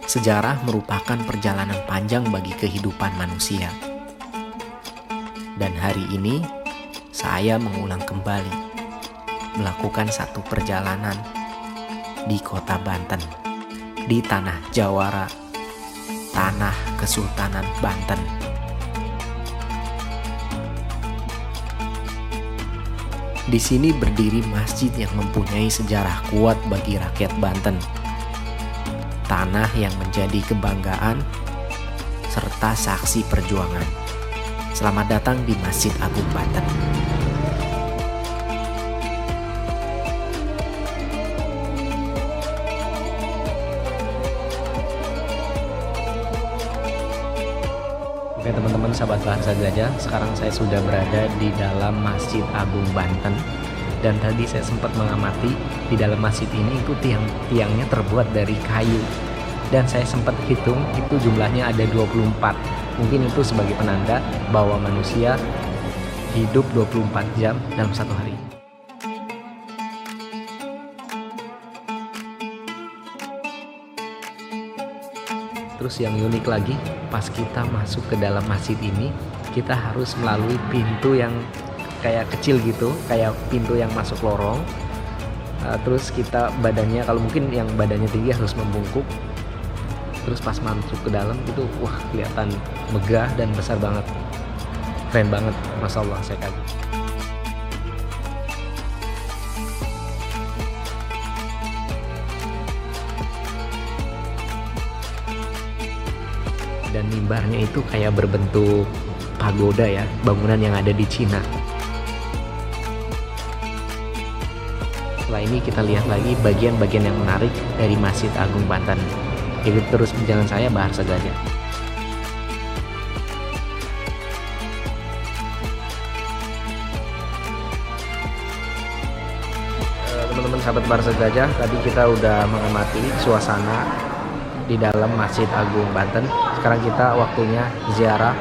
Sejarah merupakan perjalanan panjang bagi kehidupan manusia. Dan hari ini, saya mengulang kembali melakukan satu perjalanan di kota Banten, di tanah Jawara, tanah Kesultanan Banten. Di sini berdiri masjid yang mempunyai sejarah kuat bagi rakyat Banten. Tanah yang menjadi kebanggaan serta saksi perjuangan. Selamat datang di Masjid Agung Banten. Oke teman-teman, sahabat Bahasa Gajah, sekarang saya sudah berada di dalam Masjid Agung Banten. Dan tadi saya sempat mengamati di dalam masjid ini itu tiangnya terbuat dari kayu. Dan saya sempat hitung itu jumlahnya ada 24. Mungkin itu sebagai penanda bahwa manusia hidup 24 jam dalam satu hari. Terus yang unik lagi, pas kita masuk ke dalam masjid ini, kita harus melalui pintu yang kayak kecil gitu, kayak pintu yang masuk lorong. Terus kita badannya, kalau mungkin yang badannya tinggi harus membungkuk. Terus pas masuk ke dalam itu, wah kelihatan megah dan besar banget. Keren banget, Masya Allah, saya kagum. Dan mimbarnya itu kayak berbentuk pagoda ya, bangunan yang ada di Cina. Setelah ini kita lihat lagi bagian-bagian yang menarik dari Masjid Agung Banten. Ikuti terus perjalanan saya, Bahasa Gajah. Teman-teman sahabat Bahasa Gajah, tadi kita udah mengamati suasana di dalam Masjid Agung Banten. Sekarang kita waktunya ziarah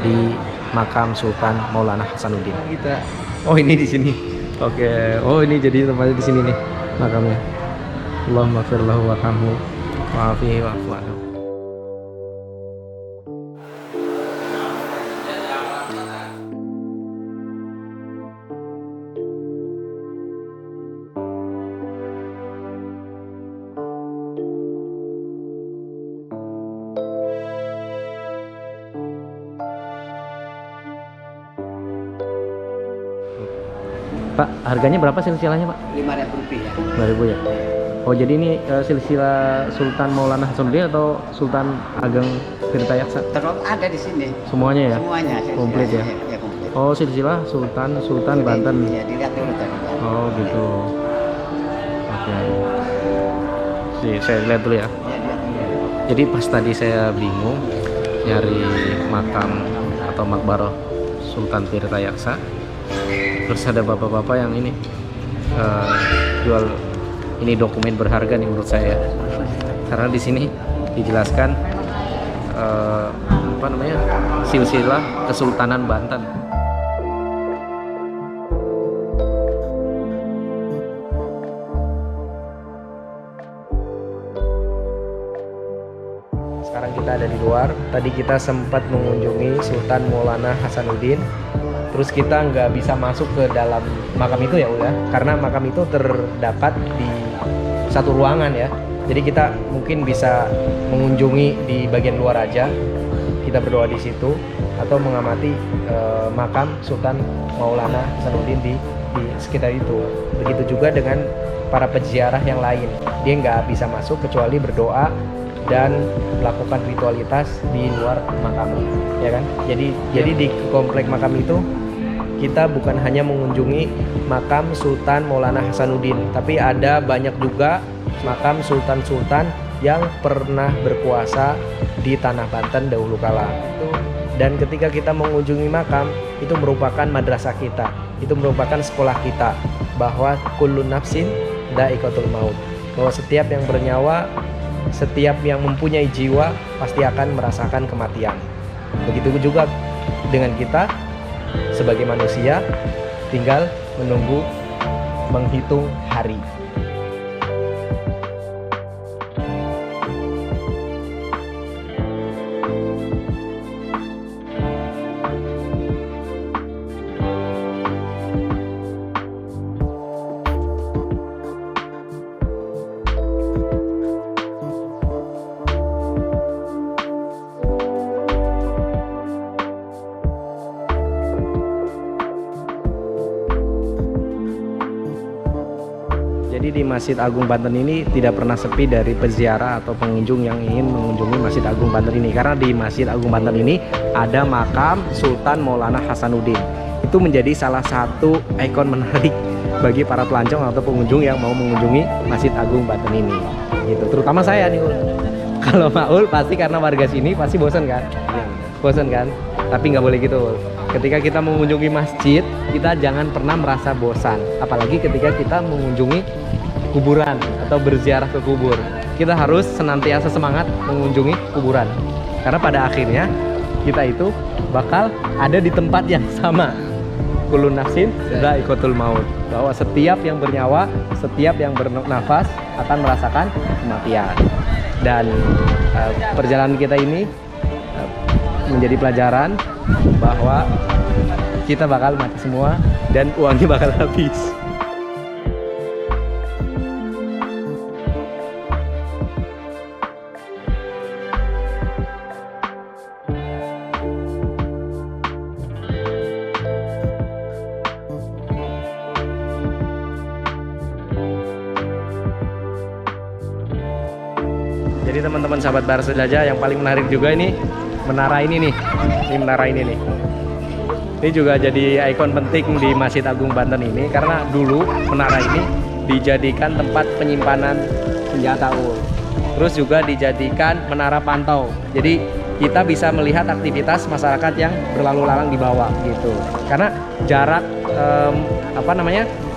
di makam Sultan Maulana Hasanuddin. Oh ini di sini. Oke. Oh ini jadi tempatnya di sini nih makamnya. Allahumma ighfir lahu warhamhu wa'afihi wa'fu anhu. Pak, harganya berapa silsilahnya Pak? Rp5.000. 2.000 ya? Oh jadi ini silsilah Sultan Maulana Hasanuddin atau Sultan Ageng Tirtayaksa? Terus ada di sini. Semuanya ya? Semuanya. Komplit ya? Ya komplit. Oh silsilah Sultan Banten. Ya dilihat dulu tadi. Oh gitu. Oke. Saya lihat dulu ya. Ya lihat dulu. Jadi pas tadi saya bingung nyari makam atau makbarah Sultan Tirtayaksa. Terus ada bapak-bapak yang ini jual ini dokumen berharga nih menurut saya, karena di sini dijelaskan silsilah Kesultanan Banten. Sekarang kita ada di luar. Tadi kita sempat mengunjungi Sultan Maulana Hasanuddin. Terus kita nggak bisa masuk ke dalam makam itu ya udah, karena makam itu terdapat di satu ruangan ya. Jadi kita mungkin bisa mengunjungi di bagian luar aja, kita berdoa di situ atau mengamati makam Sultan Maulana Hasanuddin di sekitar itu. Begitu juga dengan para peziarah yang lain, dia nggak bisa masuk kecuali berdoa dan melakukan ritualitas di luar makam, ya kan? Jadi di komplek makam itu kita bukan hanya mengunjungi makam Sultan Maulana Hasanuddin, tapi ada banyak juga makam sultan-sultan yang pernah berkuasa di tanah Banten dahulu kala. Dan ketika kita mengunjungi makam, itu merupakan madrasah kita, itu merupakan sekolah kita, bahwa kullu nafsin dha'iqatul maut, bahwa setiap yang bernyawa, setiap yang mempunyai jiwa pasti akan merasakan kematian. Begitu juga dengan kita sebagai manusia, tinggal menunggu, menghitung hari. Masjid Agung Banten ini tidak pernah sepi dari peziarah atau pengunjung yang ingin mengunjungi Masjid Agung Banten ini. Karena di Masjid Agung Banten ini ada makam Sultan Maulana Hasanuddin. Itu menjadi salah satu ikon menarik bagi para pelancong atau pengunjung yang mau mengunjungi Masjid Agung Banten ini. Gitu. Terutama saya nih, Ul. Kalau Maul pasti karena warga sini pasti bosan kan? Bosan kan? Tapi nggak boleh gitu, Ul. Ketika kita mengunjungi masjid, kita jangan pernah merasa bosan. Apalagi ketika kita mengunjungi kuburan atau berziarah ke kubur. Kita harus senantiasa semangat mengunjungi kuburan. Karena pada akhirnya kita itu bakal ada di tempat yang sama. Kullu nafsin dha'iqatul maut. Bahwa setiap yang bernyawa, setiap yang bernafas akan merasakan kematian. Dan perjalanan kita ini menjadi pelajaran bahwa kita bakal mati semua dan uangnya bakal habis. Jadi teman-teman sahabat Bahasa Jelajah, yang paling menarik juga ini menara ini nih. Ini menara ini nih. Ini juga jadi ikon penting di Masjid Agung Banten ini karena dulu menara ini dijadikan tempat penyimpanan senjata, Ul. Terus juga dijadikan menara pantau. Jadi kita bisa melihat aktivitas masyarakat yang berlalu lalang di bawah gitu. Karena jarak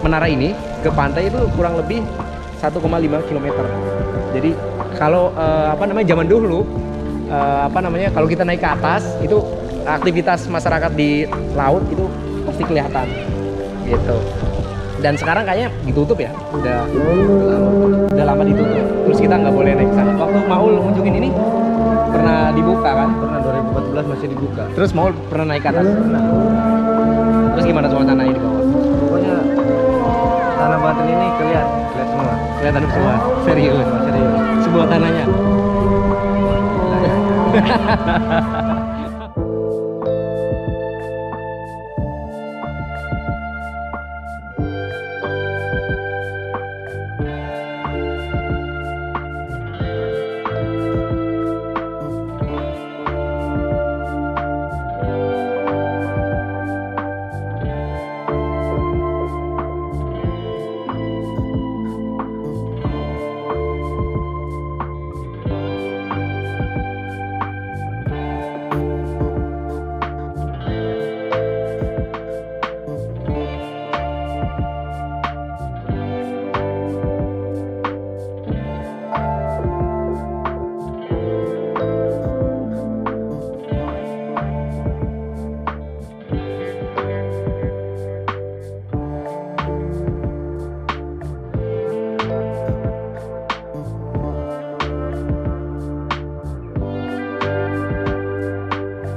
menara ini ke pantai itu kurang lebih 1,5 km. Jadi kalau zaman dulu kalau kita naik ke atas itu aktivitas masyarakat di laut itu pasti kelihatan gitu. Dan sekarang kayaknya ditutup ya, udah lama ditutup. Terus kita nggak boleh naik ke sana. Waktu Maul ngunjungin ini pernah dibuka kan? Pernah, 2014 masih dibuka. Terus Maul pernah naik ke atas? Pernah. Terus gimana suasananya di bawah? Pokoknya tanah Banten ini kelihatan semua. Kelihatan semua. Serius. Sebuah tanahnya.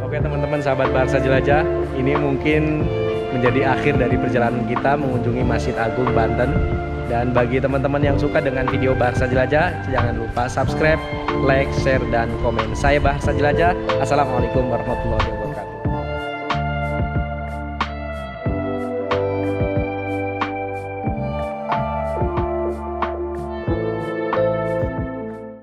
Oke teman-teman sahabat Bahasa Jelajah, ini mungkin menjadi akhir dari perjalanan kita mengunjungi Masjid Agung Banten. Dan bagi teman-teman yang suka dengan video Bahasa Jelajah, jangan lupa subscribe, like, share, dan komen. Saya Bahasa Jelajah. Assalamualaikum warahmatullahi wabarakatuh.